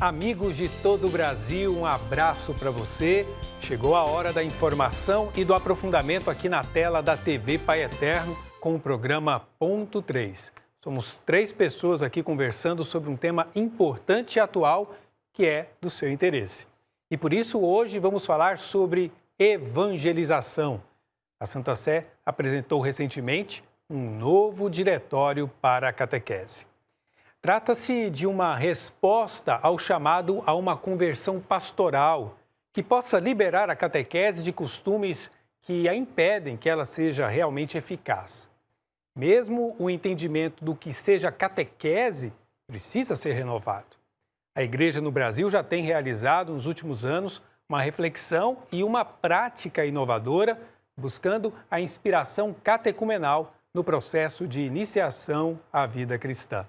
Amigos de todo o Brasil, um abraço para você. Chegou a hora da informação e do aprofundamento aqui na tela da TV Pai Eterno com o programa Ponto 3. Somos 3 pessoas aqui conversando sobre um tema importante e atual que é do seu interesse. E por isso hoje vamos falar sobre evangelização. A Santa Sé apresentou recentemente um novo diretório para a catequese. Trata-se de uma resposta ao chamado a uma conversão pastoral, que possa liberar a catequese de costumes que a impedem que ela seja realmente eficaz. Mesmo o entendimento do que seja catequese precisa ser renovado. A Igreja no Brasil já tem realizado nos últimos anos uma reflexão e uma prática inovadora, buscando a inspiração catecumenal no processo de iniciação à vida cristã.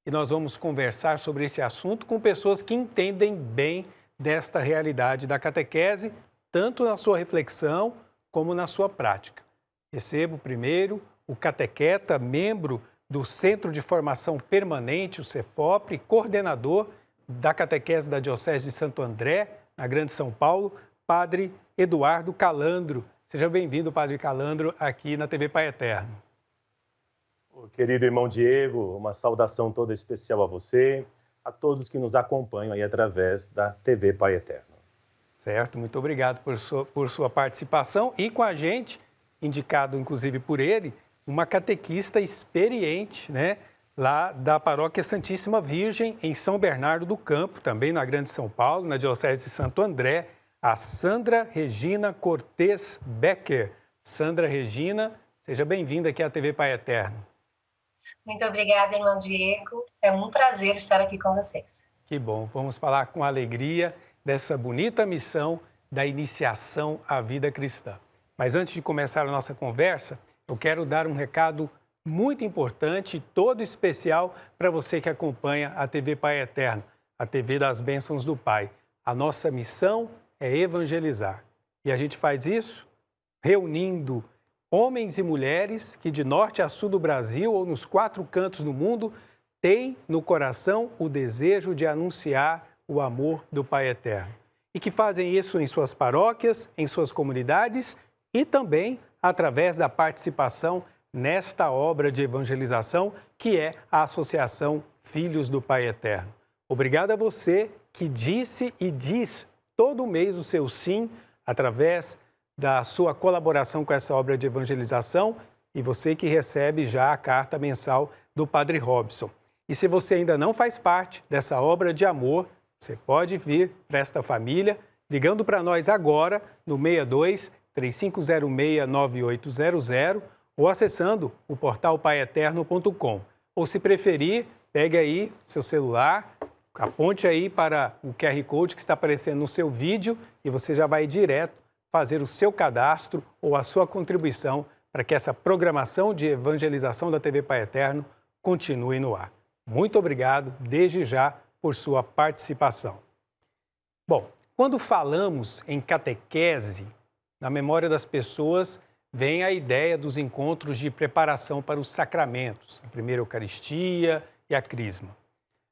E nós vamos conversar sobre esse assunto com pessoas que entendem bem desta realidade da catequese, tanto na sua reflexão como na sua prática. Recebo primeiro o catequeta, membro do Centro de Formação Permanente, o CEFOP, coordenador da catequese da Diocese de Santo André, na Grande São Paulo, Padre Eduardo Calandro. Seja bem-vindo, Padre Calandro, aqui na TV Pai Eterno. Querido irmão Diego, uma saudação toda especial a você, a todos que nos acompanham aí através da TV Pai Eterno. Certo, muito obrigado por sua participação e com a gente, indicado inclusive por ele, uma catequista experiente, lá da Paróquia Santíssima Virgem, em São Bernardo do Campo, também na Grande São Paulo, na Diocese de Santo André, a Sandra Regina Cortez Becker. Sandra Regina, seja bem-vinda aqui à TV Pai Eterno. Muito obrigada, irmão Diego. É um prazer estar aqui com vocês. Que bom. Vamos falar com alegria dessa bonita missão da iniciação à vida cristã. Mas antes de começar a nossa conversa, eu quero dar um recado muito importante e todo especial para você que acompanha a TV Pai Eterno, a TV das Bênçãos do Pai. A nossa missão é evangelizar. E a gente faz isso reunindo homens e mulheres que de norte a sul do Brasil ou nos 4 cantos do mundo têm no coração o desejo de anunciar o amor do Pai Eterno. E que fazem isso em suas paróquias, em suas comunidades e também através da participação nesta obra de evangelização que é a Associação Filhos do Pai Eterno. Obrigado a você que disse e diz todo mês o seu sim através da sua colaboração com essa obra de evangelização e você que recebe já a carta mensal do Padre Robson. E se você ainda não faz parte dessa obra de amor, você pode vir para esta família ligando para nós agora no 62 3506 9800 ou acessando o portal paieterno.com. Ou se preferir, pegue aí seu celular, aponte aí para o QR Code que está aparecendo no seu vídeo e você já vai direto fazer o seu cadastro ou a sua contribuição para que essa programação de evangelização da TV Pai Eterno continue no ar. Muito obrigado, desde já, por sua participação. Bom, quando falamos em catequese, na memória das pessoas vem a ideia dos encontros de preparação para os sacramentos, a primeira Eucaristia e a Crisma.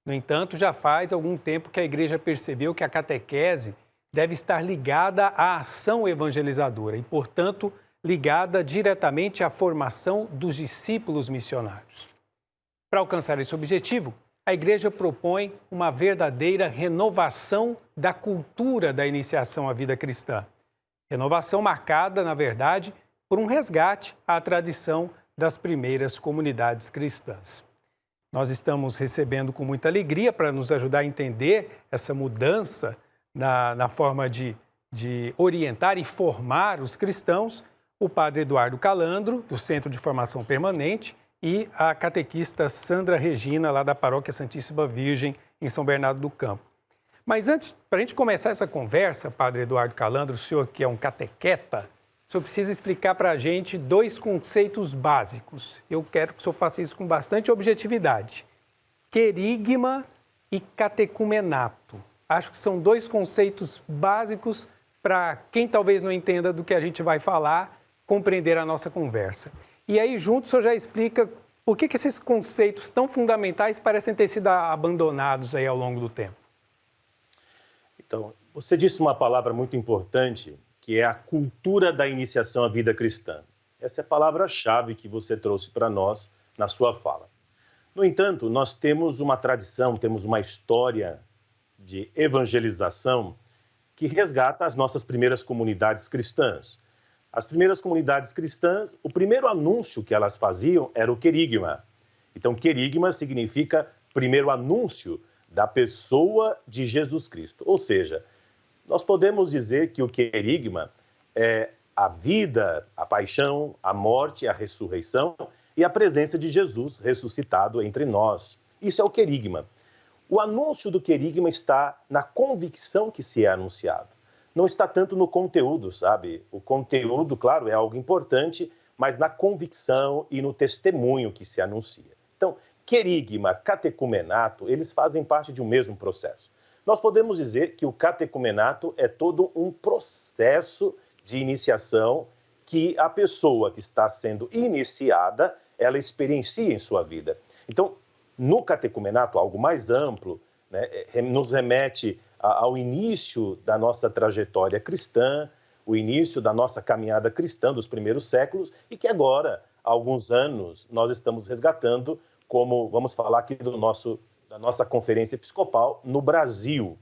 No entanto, já faz algum tempo que a Igreja percebeu que a catequese deve estar ligada à ação evangelizadora e, portanto, ligada diretamente à formação dos discípulos missionários. Para alcançar esse objetivo, a Igreja propõe uma verdadeira renovação da cultura da iniciação à vida cristã. Renovação marcada, na verdade, por um resgate à tradição das primeiras comunidades cristãs. Nós estamos recebendo com muita alegria para nos ajudar a entender essa mudança na forma de orientar e formar os cristãos, o Padre Eduardo Calandro, do Centro de Formação Permanente, e a catequista Sandra Regina, lá da Paróquia Santíssima Virgem, em São Bernardo do Campo. Mas antes, para a gente começar essa conversa, Padre Eduardo Calandro, o senhor que é um catequeta, o senhor precisa explicar para a gente 2 conceitos básicos. Eu quero que o senhor faça isso com bastante objetividade. Querigma e catecumenato. Acho que são 2 conceitos básicos para quem talvez não entenda do que a gente vai falar, compreender a nossa conversa. E aí, junto, o senhor já explica por que esses conceitos tão fundamentais parecem ter sido abandonados aí ao longo do tempo. Então, você disse uma palavra muito importante, que é a cultura da iniciação à vida cristã. Essa é a palavra-chave que você trouxe para nós na sua fala. No entanto, nós temos uma tradição, temos uma história de evangelização que resgata as nossas primeiras comunidades cristãs. As primeiras comunidades cristãs, o primeiro anúncio que elas faziam era o querigma. Então, querigma significa primeiro anúncio da pessoa de Jesus Cristo. Ou seja, nós podemos dizer que o querigma é a vida, a paixão, a morte, a ressurreição e a presença de Jesus ressuscitado entre nós. Isso é o querigma. O anúncio do querigma está na convicção que se é anunciado. Não está tanto no conteúdo, sabe? O conteúdo, claro, é algo importante, mas na convicção e no testemunho que se anuncia. Então, querigma, catecumenato, eles fazem parte de um mesmo processo. Nós podemos dizer que o catecumenato é todo um processo de iniciação que a pessoa que está sendo iniciada, ela experiencia em sua vida. Então, no catecumenato, algo mais amplo, né, nos remete ao início da nossa trajetória cristã, o início da nossa caminhada cristã dos primeiros séculos e que agora, há alguns anos, nós estamos resgatando como, vamos falar aqui da nossa conferência episcopal no Brasil.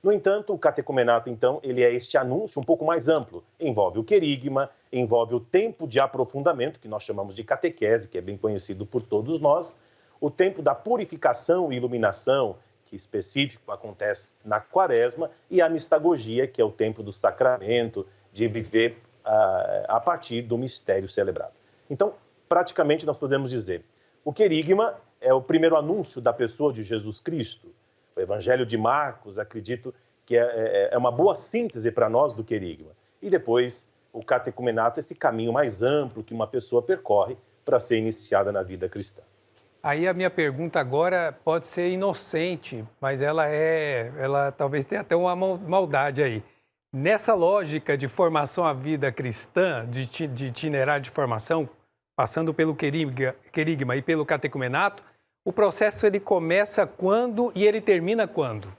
No entanto, o catecumenato, então, ele é este anúncio um pouco mais amplo. Envolve o querigma, envolve o tempo de aprofundamento, que nós chamamos de catequese, que é bem conhecido por todos nós, o tempo da purificação e iluminação, que específico acontece na quaresma, e a mistagogia, que é o tempo do sacramento, de viver a partir do mistério celebrado. Então, praticamente, nós podemos dizer, o querigma é o primeiro anúncio da pessoa de Jesus Cristo. O Evangelho de Marcos, acredito que é uma boa síntese para nós do querigma. E depois, o catecumenato, esse caminho mais amplo que uma pessoa percorre para ser iniciada na vida cristã. Aí a minha pergunta agora pode ser inocente, mas ela talvez tenha até uma maldade aí. Nessa lógica de formação à vida cristã, de itinerário de formação, passando pelo querigma e pelo catecumenato, o processo ele começa quando e ele termina quando?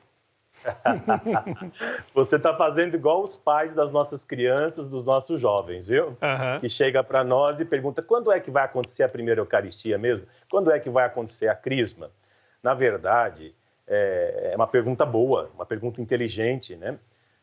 Você está fazendo igual os pais das nossas crianças, dos nossos jovens, viu? Uhum. Que chega para nós e pergunta, quando é que vai acontecer a primeira Eucaristia mesmo? Quando é que vai acontecer a crisma? Na verdade, é uma pergunta boa, uma pergunta inteligente, né?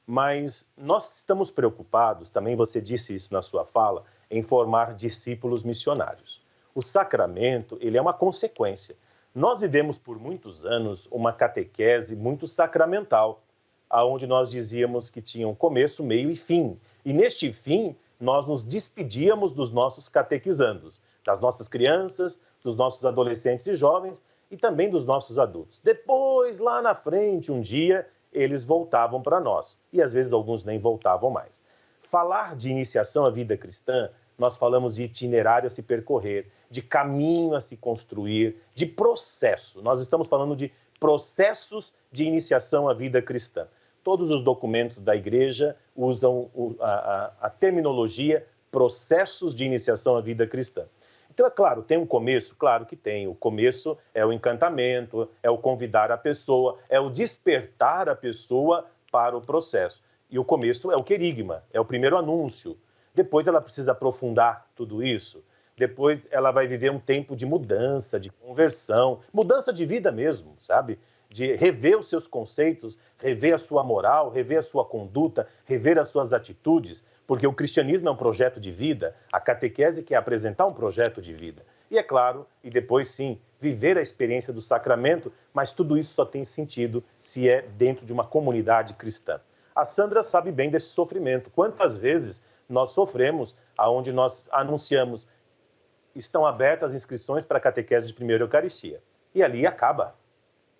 Mas nós estamos preocupados, também você disse isso na sua fala, em formar discípulos missionários. O sacramento, ele é uma consequência. Nós vivemos por muitos anos uma catequese muito sacramental, onde nós dizíamos que tinha um começo, meio e fim. E neste fim, nós nos despedíamos dos nossos catequizandos, das nossas crianças, dos nossos adolescentes e jovens e também dos nossos adultos. Depois, lá na frente, um dia, eles voltavam para nós. E às vezes alguns nem voltavam mais. Falar de iniciação à vida cristã, nós falamos de itinerário a se percorrer, de caminho a se construir, de processo. Nós estamos falando de processos de iniciação à vida cristã. Todos os documentos da Igreja usam a terminologia processos de iniciação à vida cristã. Então, é claro, tem um começo? Claro que tem. O começo é o encantamento, é o convidar a pessoa, é o despertar a pessoa para o processo. E o começo é o querigma, é o primeiro anúncio. Depois ela precisa aprofundar tudo isso. Depois ela vai viver um tempo de mudança, de conversão, mudança de vida mesmo, sabe? De rever os seus conceitos, rever a sua moral, rever a sua conduta, rever as suas atitudes, porque o cristianismo é um projeto de vida, a catequese quer apresentar um projeto de vida. E é claro, e depois sim, viver a experiência do sacramento, mas tudo isso só tem sentido se é dentro de uma comunidade cristã. A Sandra sabe bem desse sofrimento. Quantas vezes nós sofremos aonde nós anunciamos estão abertas as inscrições para a catequese de primeira Eucaristia. E ali acaba.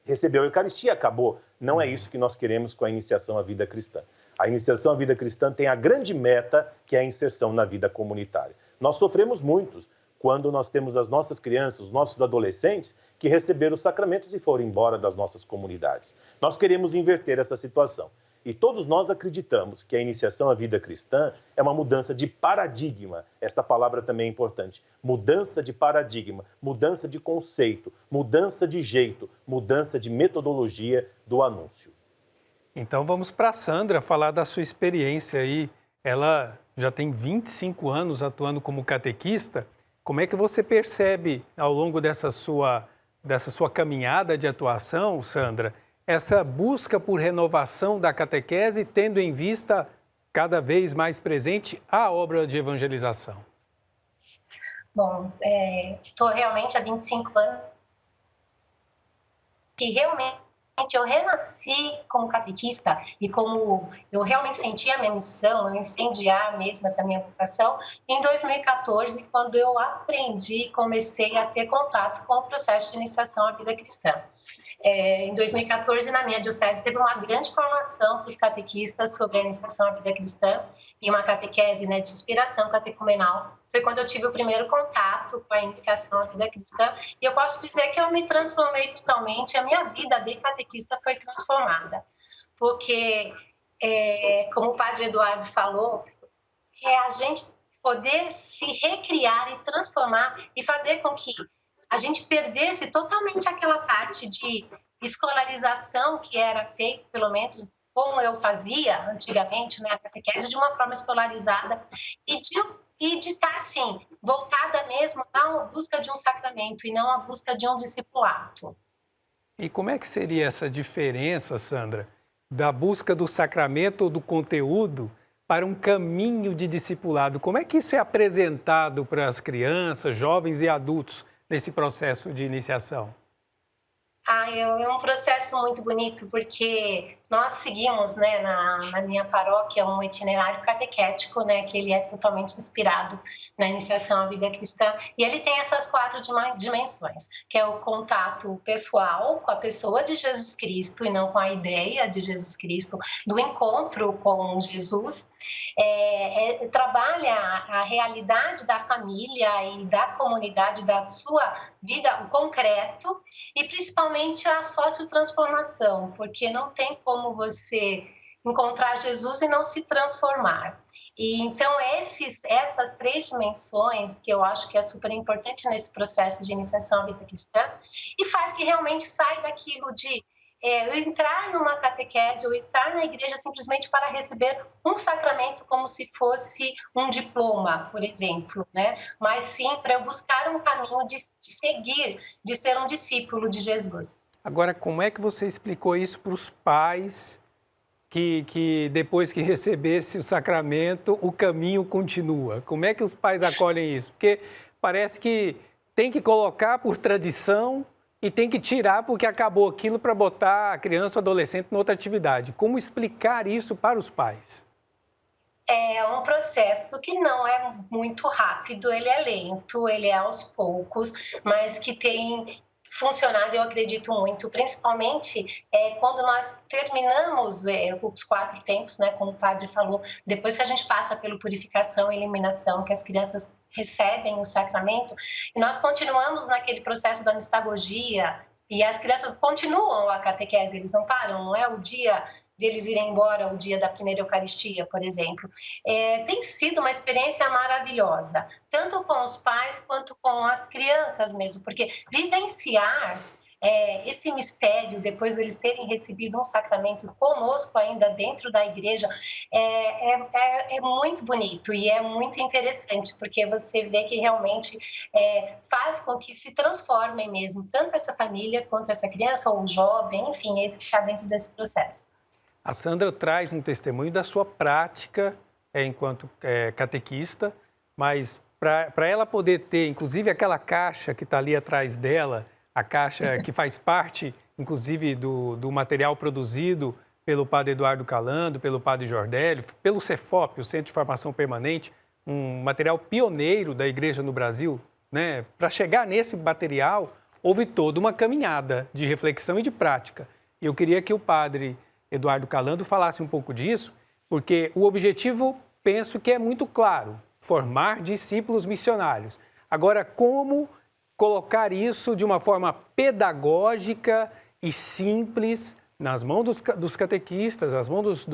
Recebeu a Eucaristia, acabou. Não é isso que nós queremos com a iniciação à vida cristã. A iniciação à vida cristã tem a grande meta, que é a inserção na vida comunitária. Nós sofremos muitos quando nós temos as nossas crianças, os nossos adolescentes, que receberam os sacramentos e foram embora das nossas comunidades. Nós queremos inverter essa situação. E todos nós acreditamos que a iniciação à vida cristã é uma mudança de paradigma. Esta palavra também é importante. Mudança de paradigma, mudança de conceito, mudança de jeito, mudança de metodologia do anúncio. Então vamos para a Sandra falar da sua experiência aí. Ela já tem 25 anos atuando como catequista. Como é que você percebe ao longo dessa sua caminhada de atuação, Sandra, essa busca por renovação da catequese, tendo em vista cada vez mais presente a obra de evangelização? Bom, estou realmente há 25 anos que realmente eu renasci como catequista e como eu realmente senti a minha missão, eu incendiar mesmo essa minha vocação, em 2014, quando eu aprendi e comecei a ter contato com o processo de iniciação à vida cristã. Em 2014, na minha diocese, teve uma grande formação para os catequistas sobre a iniciação à vida cristã e uma catequese, né, de inspiração catecumenal. Foi quando eu tive o primeiro contato com a iniciação à vida cristã e eu posso dizer que eu me transformei totalmente, a minha vida de catequista foi transformada, porque, como o padre Eduardo falou, a gente poder se recriar e transformar e fazer com que a gente perdesse totalmente aquela parte de escolarização que era feita, pelo menos como eu fazia antigamente, né, a catequese de uma forma escolarizada, e de estar, assim, voltada mesmo à busca de um sacramento e não à busca de um discipulado. E como é que seria essa diferença, Sandra, da busca do sacramento ou do conteúdo para um caminho de discipulado? Como é que isso é apresentado para as crianças, jovens e adultos nesse processo de iniciação? É um processo muito bonito, porque nós seguimos, né, na minha paróquia, um itinerário catequético, né, que ele é totalmente inspirado na iniciação à vida cristã, e ele tem essas 4 dimensões, que é o contato pessoal com a pessoa de Jesus Cristo e não com a ideia de Jesus Cristo, do encontro com Jesus, trabalha a realidade da família e da comunidade, da sua vida, o concreto, e principalmente a sociotransformação, porque não tem como você encontrar Jesus e não se transformar. E então essas 3 dimensões que eu acho que é super importante nesse processo de iniciação à vida cristã e faz que realmente saia daquilo de eu entrar numa catequese ou estar na igreja simplesmente para receber um sacramento como se fosse um diploma, por exemplo, né? Mas sim para eu buscar um caminho de seguir, de ser um discípulo de Jesus. Agora, como é que você explicou isso para os pais que depois que recebesse o sacramento, o caminho continua? Como é que os pais acolhem isso? Porque parece que tem que colocar por tradição e tem que tirar porque acabou aquilo para botar a criança ou adolescente em outra atividade. Como explicar isso para os pais? É um processo que não é muito rápido, ele é lento, ele é aos poucos, mas que tem funcionado, eu acredito muito, principalmente quando nós terminamos os 4 tempos, né, como o padre falou, depois que a gente passa pela purificação e eliminação, que as crianças recebem o sacramento, e nós continuamos naquele processo da mistagogia, e as crianças continuam a catequese, eles não param, não é o dia deles irem embora o dia da primeira Eucaristia, por exemplo. Tem sido uma experiência maravilhosa, tanto com os pais quanto com as crianças mesmo, porque vivenciar esse mistério, depois eles terem recebido um sacramento conosco ainda dentro da igreja, é muito bonito e é muito interessante, porque você vê que realmente faz com que se transformem mesmo, tanto essa família quanto essa criança ou o jovem, enfim, esse que está dentro desse processo. A Sandra traz um testemunho da sua prática enquanto catequista, mas para ela poder ter, inclusive, aquela caixa que está ali atrás dela, a caixa que faz parte, inclusive, do material produzido pelo padre Eduardo Calando, pelo padre Jordélio, pelo CEFOP, o Centro de Formação Permanente, um material pioneiro da igreja no Brasil, né? Para chegar nesse material, houve toda uma caminhada de reflexão e de prática. E eu queria que o padre Eduardo Calando falasse um pouco disso, porque o objetivo, penso que é muito claro, formar discípulos missionários. Agora, como colocar isso de uma forma pedagógica e simples nas mãos dos catequistas, nas mãos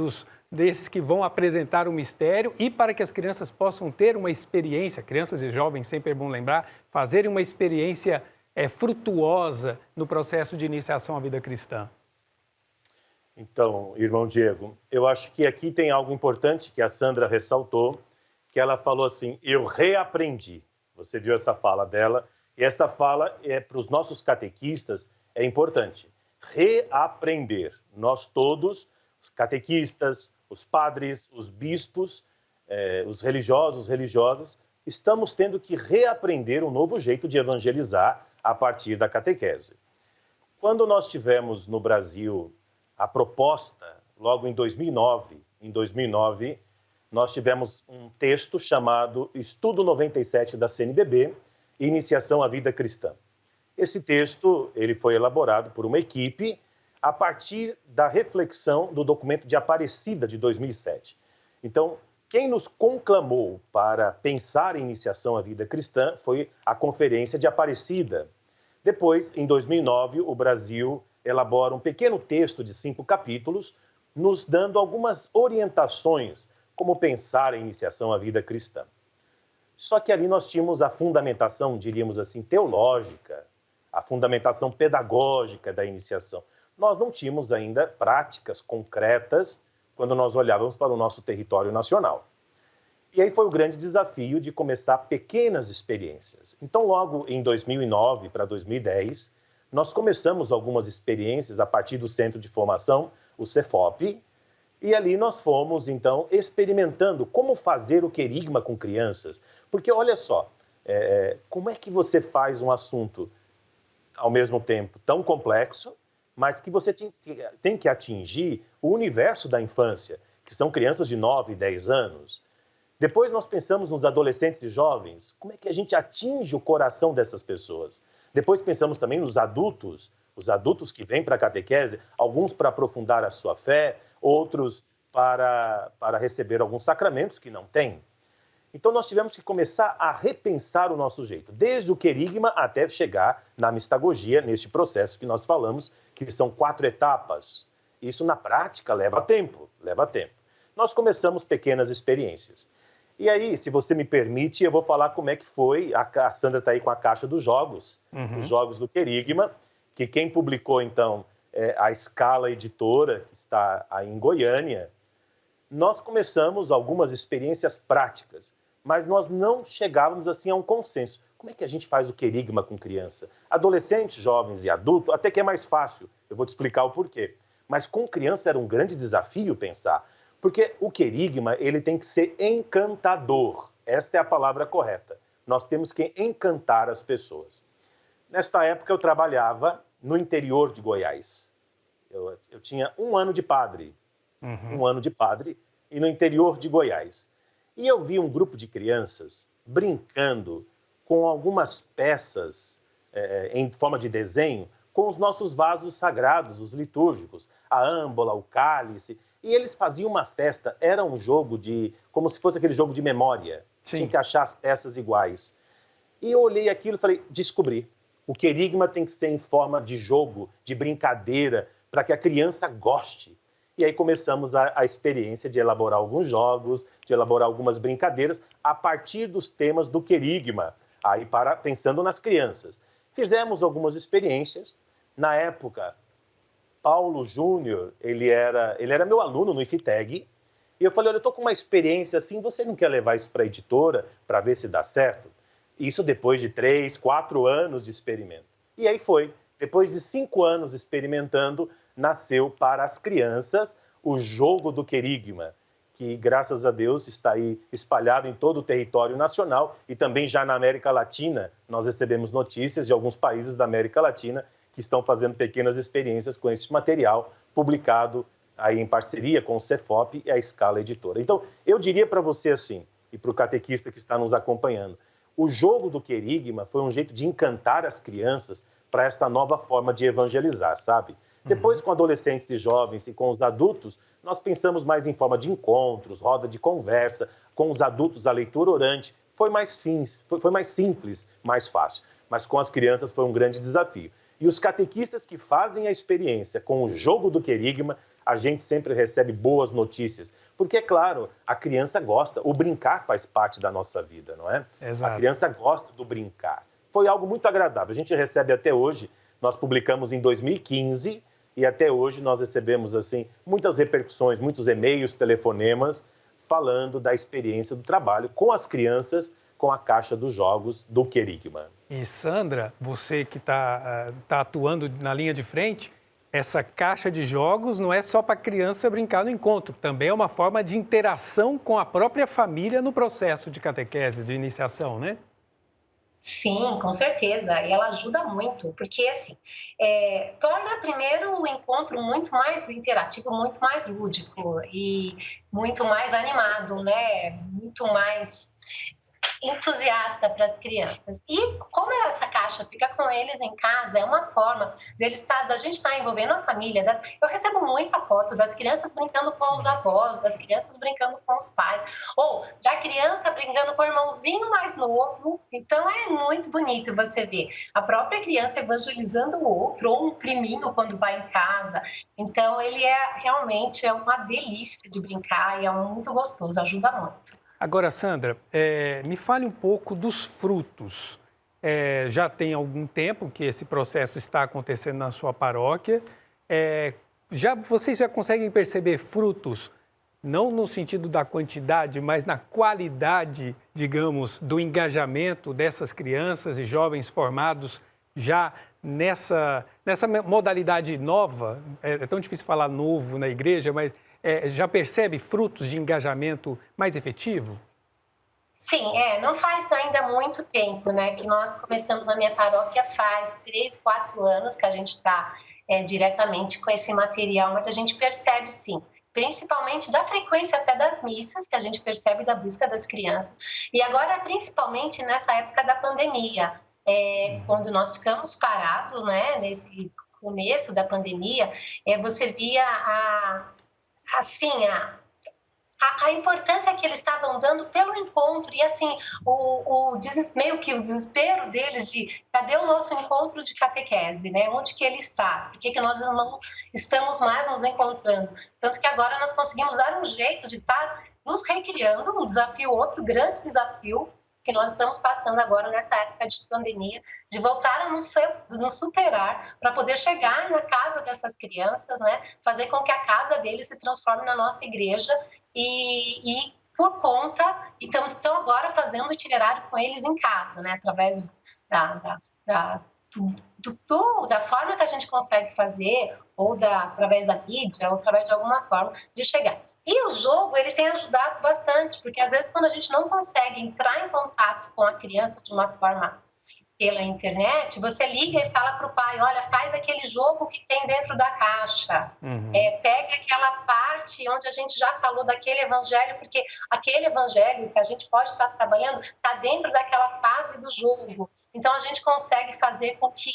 desses que vão apresentar o mistério e para que as crianças possam ter uma experiência, crianças e jovens, sempre é bom lembrar, fazerem uma experiência frutuosa no processo de iniciação à vida cristã. Então, irmão Diego, eu acho que aqui tem algo importante que a Sandra ressaltou, que ela falou assim, eu reaprendi. Você viu essa fala dela, e esta fala para os nossos catequistas é importante. Reaprender. Nós todos, os catequistas, os padres, os bispos, os religiosos, religiosas, estamos tendo que reaprender um novo jeito de evangelizar a partir da catequese. Quando nós tivemos no Brasil a proposta, logo em 2009, nós tivemos um texto chamado Estudo 97 da CNBB, Iniciação à Vida Cristã. Esse texto ele foi elaborado por uma equipe a partir da reflexão do documento de Aparecida de 2007. Então, quem nos conclamou para pensar em iniciação à vida cristã foi a Conferência de Aparecida. Depois, em 2009, o Brasil elabora um pequeno texto de 5 capítulos, nos dando algumas orientações como pensar em iniciação à vida cristã. Só que ali nós tínhamos a fundamentação, diríamos assim, teológica, a fundamentação pedagógica da iniciação. Nós não tínhamos ainda práticas concretas quando nós olhávamos para o nosso território nacional. E aí foi o grande desafio de começar pequenas experiências. Então, logo em 2009 para 2010, nós começamos algumas experiências a partir do Centro de Formação, o CEFOP, e ali nós fomos, então, experimentando como fazer o querigma com crianças. Porque, olha só, como é que você faz um assunto, ao mesmo tempo, tão complexo, mas que você tem que atingir o universo da infância, que são crianças de 9 e 10 anos. Depois nós pensamos nos adolescentes e jovens, como é que a gente atinge o coração dessas pessoas? Depois pensamos também nos adultos, os adultos que vêm para a catequese, alguns para aprofundar a sua fé, outros para receber alguns sacramentos que não têm. Então nós tivemos que começar a repensar o nosso jeito, desde o querigma até chegar na mistagogia, neste processo que nós falamos, que são 4 etapas. Isso na prática leva tempo. Nós começamos pequenas experiências. E aí, se você me permite, eu vou falar como é que foi, a Sandra está aí com a caixa dos jogos, os jogos do querigma, que quem publicou então a Escala Editora, que está aí em Goiânia. Nós começamos algumas experiências práticas, mas nós não chegávamos assim a um consenso. Como é que a gente faz o querigma com criança? Adolescentes, jovens e adultos, até que é mais fácil, eu vou te explicar o porquê. Mas com criança era um grande desafio pensar, porque o querigma ele tem que ser encantador, esta é a palavra correta. Nós temos que encantar as pessoas. Nesta época eu trabalhava no interior de Goiás. Eu tinha 1 ano de padre, 1 ano de padre, e no interior de Goiás. E eu vi um grupo de crianças brincando com algumas peças em forma de desenho, com os nossos vasos sagrados, os litúrgicos, a âmbola, o cálice, e eles faziam uma festa, era um jogo como se fosse aquele jogo de memória, Sim. Tinha que achar as peças iguais. E eu olhei aquilo e falei, descobri, o querigma tem que ser em forma de jogo, de brincadeira, para que a criança goste. E aí começamos a experiência de elaborar alguns jogos, de elaborar algumas brincadeiras, a partir dos temas do querigma, aí pensando nas crianças. Fizemos algumas experiências. Na época, Paulo Júnior, ele era meu aluno no IFITEG, e eu falei, olha, eu estou com uma experiência assim, você não quer levar isso para a editora para ver se dá certo? Isso depois de 3, 4 anos de experimento. E aí foi. Depois de 5 anos experimentando, nasceu para as crianças o jogo do querigma, que, graças a Deus, está aí espalhado em todo o território nacional e também já na América Latina. Nós recebemos notícias de alguns países da América Latina que estão fazendo pequenas experiências com esse material, publicado aí em parceria com o CEFOP e a Escala Editora. Então, eu diria para você assim, e para o catequista que está nos acompanhando, o jogo do querigma foi um jeito de encantar as crianças para esta nova forma de evangelizar, sabe? Depois, com adolescentes e jovens e com os adultos, nós pensamos mais em forma de encontros, roda de conversa, com os adultos a leitura orante. Foi mais simples, mais fácil. Mas com as crianças foi um grande desafio. E os catequistas que fazem a experiência com o jogo do querigma, a gente sempre recebe boas notícias. Porque, é claro, a criança gosta, o brincar faz parte da nossa vida, não é? Exato. A criança gosta do brincar. Foi algo muito agradável. A gente recebe até hoje, nós publicamos em 2015, e até hoje nós recebemos assim muitas repercussões, muitos e-mails, telefonemas, falando da experiência do trabalho com as crianças, com a caixa dos jogos do Querigma. E Sandra, você que está atuando na linha de frente, essa caixa de jogos não é só para a criança brincar no encontro, também é uma forma de interação com a própria família no processo de catequese, de iniciação, né? Sim, com certeza. E ela ajuda muito, porque assim, torna primeiro o encontro muito mais interativo, muito mais lúdico e muito mais animado, né? Muito mais entusiasta para as crianças. E como essa caixa fica com eles em casa, é uma forma da gente estar envolvendo a família. Eu recebo muita foto das crianças brincando com os avós, das crianças brincando com os pais, ou da criança brincando com o irmãozinho mais novo. Então é muito bonito você ver a própria criança evangelizando o outro, ou um priminho quando vai em casa. Então ele realmente é uma delícia de brincar e é muito gostoso, ajuda muito. Agora, Sandra, me fale um pouco dos frutos. Já tem algum tempo que esse processo está acontecendo na sua paróquia. Vocês já conseguem perceber frutos, não no sentido da quantidade, mas na qualidade, digamos, do engajamento dessas crianças e jovens formados já nessa modalidade nova? É tão difícil falar novo na igreja, mas já percebe frutos de engajamento mais efetivo? Sim, não faz ainda muito tempo, né, que nós começamos na minha paróquia, faz 3, 4 anos que a gente está diretamente com esse material, mas a gente percebe sim, principalmente da frequência até das missas, que a gente percebe da busca das crianças, e agora principalmente nessa época da pandemia, quando nós ficamos parados, né, nesse começo da pandemia, você via a importância que eles estavam dando pelo encontro e assim meio que o desespero deles de cadê o nosso encontro de catequese, né? Onde que ele está? Por que nós não estamos mais nos encontrando? Tanto que agora nós conseguimos dar um jeito de estar nos recriando, um desafio, outro grande desafio que nós estamos passando agora nessa época de pandemia, de voltar a nos superar para poder chegar na casa dessas crianças, né? Fazer com que a casa deles se transforme na nossa igreja e por conta, estão agora fazendo o itinerário com eles em casa, né? Através da forma que a gente consegue fazer, ou através da mídia, ou através de alguma forma de chegar. E o jogo, ele tem ajudado bastante, porque às vezes quando a gente não consegue entrar em contato com a criança de uma forma pela internet, você liga e fala para o pai, olha, faz aquele jogo que tem dentro da caixa, pega aquela parte onde a gente já falou daquele evangelho, porque aquele evangelho que a gente pode estar trabalhando está dentro daquela fase do jogo. Então, a gente consegue fazer com que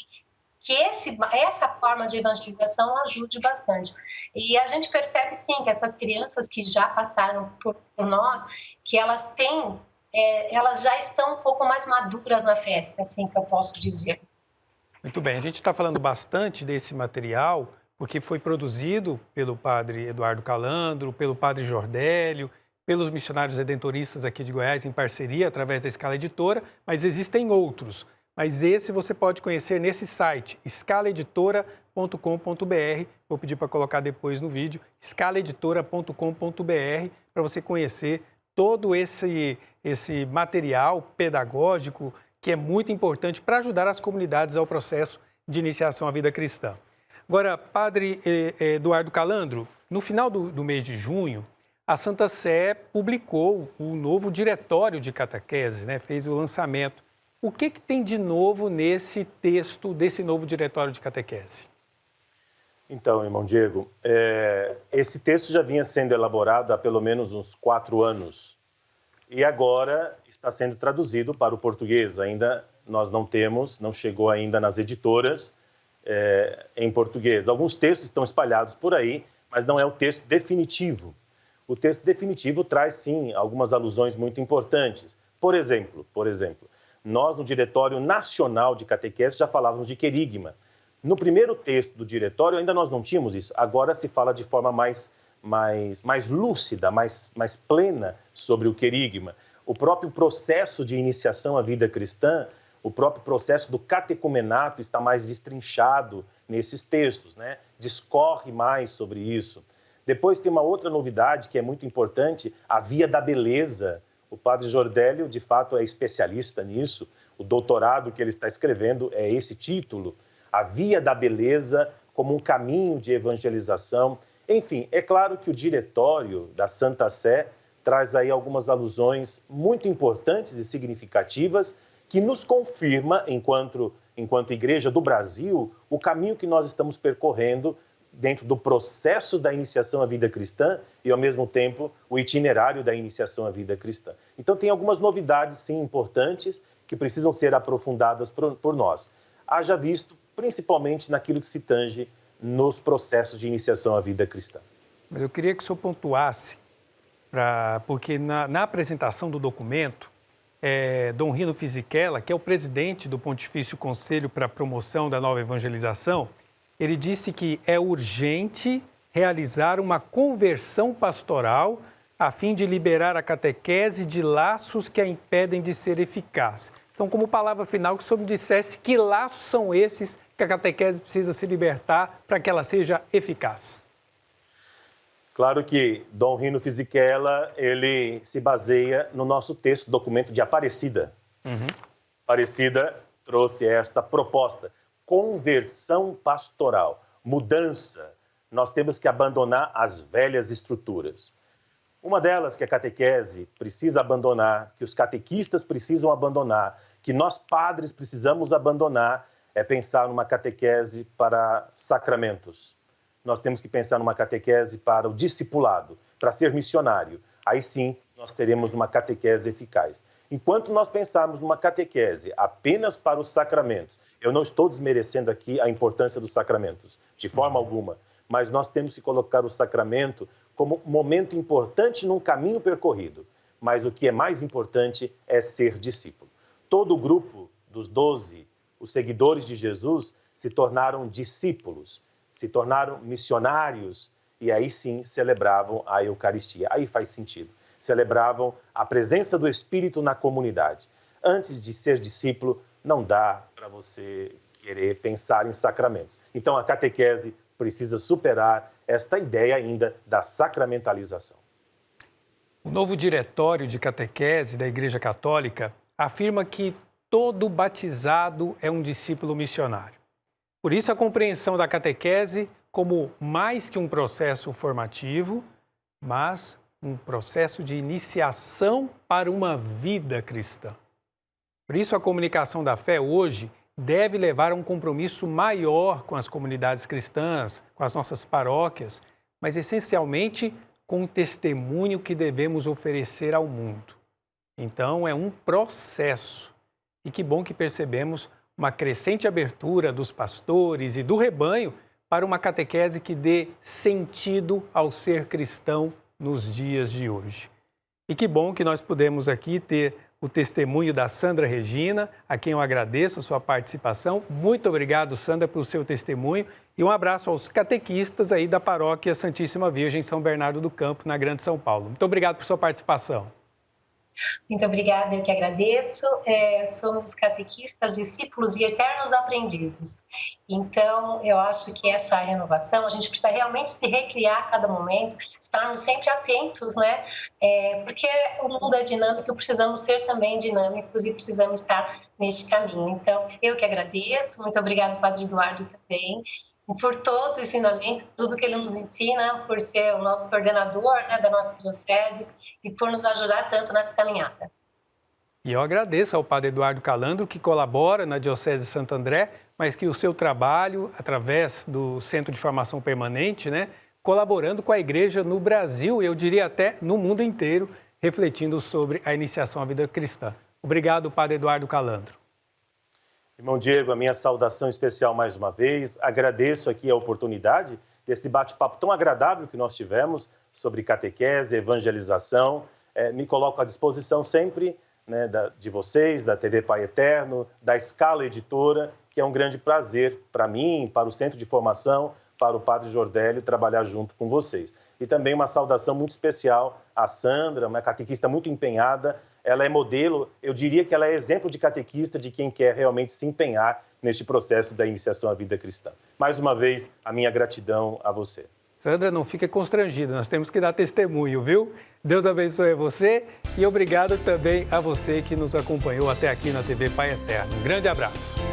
essa forma de evangelização ajude bastante. E a gente percebe, sim, que essas crianças que já passaram por nós, que elas já estão um pouco mais maduras na fé, assim que eu posso dizer. Muito bem, a gente está falando bastante desse material, porque foi produzido pelo padre Eduardo Calandro, pelo padre Jordélio, pelos missionários redentoristas aqui de Goiás, em parceria, através da Scala Editora, mas existem outros. Mas esse você pode conhecer nesse site, scalaeditora.com.br. Vou pedir para colocar depois no vídeo, scalaeditora.com.br, para você conhecer todo esse material pedagógico que é muito importante para ajudar as comunidades ao processo de iniciação à vida cristã. Agora, padre Eduardo Calandro, no final do mês de junho, a Santa Sé publicou o novo diretório de catequese, né? Fez o lançamento. O que tem de novo nesse texto desse novo diretório de catequese? Então, irmão Diego, esse texto já vinha sendo elaborado há pelo menos uns 4 anos e agora está sendo traduzido para o português. Ainda nós não chegou ainda nas editoras em português. Alguns textos estão espalhados por aí, mas não é o texto definitivo. O texto definitivo traz, sim, algumas alusões muito importantes. Por exemplo, nós no Diretório Nacional de Catequese já falávamos de querigma. No primeiro texto do diretório ainda nós não tínhamos isso. Agora se fala de forma mais lúcida, mais plena sobre o querigma. O próprio processo de iniciação à vida cristã, o próprio processo do catecumenato está mais destrinchado nesses textos, né? Discorre mais sobre isso. Depois tem uma outra novidade que é muito importante, a via da beleza. O padre Jordélio, de fato, é especialista nisso. O doutorado que ele está escrevendo é esse título, a via da beleza como um caminho de evangelização. Enfim, é claro que o diretório da Santa Sé traz aí algumas alusões muito importantes e significativas que nos confirma, enquanto Igreja do Brasil, o caminho que nós estamos percorrendo dentro do processo da iniciação à vida cristã e, ao mesmo tempo, o itinerário da iniciação à vida cristã. Então, tem algumas novidades, sim, importantes, que precisam ser aprofundadas por nós. Haja visto, principalmente, naquilo que se tange nos processos de iniciação à vida cristã. Mas eu queria que o senhor pontuasse, porque na apresentação do documento, Dom Rino Fisichella, que é o presidente do Pontifício Conselho para a Promoção da Nova Evangelização, ele disse que é urgente realizar uma conversão pastoral a fim de liberar a catequese de laços que a impedem de ser eficaz. Então, como palavra final, que o senhor me dissesse que laços são esses que a catequese precisa se libertar para que ela seja eficaz. Claro que Dom Rino Fisichella, ele se baseia no nosso texto, documento de Aparecida. Aparecida trouxe esta proposta, conversão pastoral, mudança. Nós temos que abandonar as velhas estruturas. Uma delas que a catequese precisa abandonar, que os catequistas precisam abandonar, que nós padres precisamos abandonar, é pensar numa catequese para sacramentos. Nós temos que pensar numa catequese para o discipulado, para ser missionário. Aí sim, nós teremos uma catequese eficaz. Enquanto nós pensarmos numa catequese apenas para os sacramentos, eu não estou desmerecendo aqui a importância dos sacramentos, de forma alguma, mas nós temos que colocar o sacramento como um momento importante num caminho percorrido. Mas o que é mais importante é ser discípulo. Todo o grupo dos 12, os seguidores de Jesus, se tornaram discípulos, se tornaram missionários e aí sim celebravam a Eucaristia. Aí faz sentido. Celebravam a presença do Espírito na comunidade. Antes de ser discípulo, não dá para você querer pensar em sacramentos. Então, a catequese precisa superar esta ideia ainda da sacramentalização. O novo diretório de catequese da Igreja Católica afirma que todo batizado é um discípulo missionário. Por isso, a compreensão da catequese como mais que um processo formativo, mas um processo de iniciação para uma vida cristã. Por isso, a comunicação da fé hoje deve levar a um compromisso maior com as comunidades cristãs, com as nossas paróquias, mas essencialmente com o testemunho que devemos oferecer ao mundo. Então, é um processo. E que bom que percebemos uma crescente abertura dos pastores e do rebanho para uma catequese que dê sentido ao ser cristão nos dias de hoje. E que bom que nós pudemos aqui ter o testemunho da Sandra Regina, a quem eu agradeço a sua participação. Muito obrigado, Sandra, pelo seu testemunho. E um abraço aos catequistas aí da Paróquia Santíssima Virgem São Bernardo do Campo, na Grande São Paulo. Muito obrigado por sua participação. Muito obrigada, eu que agradeço. Somos catequistas, discípulos e eternos aprendizes. Então, eu acho que essa renovação, a gente precisa realmente se recriar a cada momento, estarmos sempre atentos, né? Porque o mundo é dinâmico, precisamos ser também dinâmicos e precisamos estar neste caminho. Então, eu que agradeço. Muito obrigada, Padre Eduardo, também, por todo o ensinamento, tudo que ele nos ensina, por ser o nosso coordenador, né, da nossa diocese e por nos ajudar tanto nessa caminhada. E eu agradeço ao Padre Eduardo Calandro, que colabora na Diocese de Santo André, mas que o seu trabalho, através do Centro de Formação Permanente, né, colaborando com a Igreja no Brasil, eu diria até no mundo inteiro, refletindo sobre a iniciação à vida cristã. Obrigado, Padre Eduardo Calandro. Irmão Diego, a minha saudação especial mais uma vez. Agradeço aqui a oportunidade desse bate-papo tão agradável que nós tivemos sobre catequese, evangelização. Me coloco à disposição sempre, né, de vocês, da TV Pai Eterno, da Escala Editora, que é um grande prazer para mim, para o Centro de Formação, para o Padre Jordélio trabalhar junto com vocês. E também uma saudação muito especial à Sandra, uma catequista muito empenhada. Ela é modelo, eu diria que ela é exemplo de catequista, de quem quer realmente se empenhar neste processo da iniciação à vida cristã. Mais uma vez, a minha gratidão a você. Sandra, não fique constrangida, nós temos que dar testemunho, viu? Deus abençoe você e obrigado também a você que nos acompanhou até aqui na TV Pai Eterno. Um grande abraço.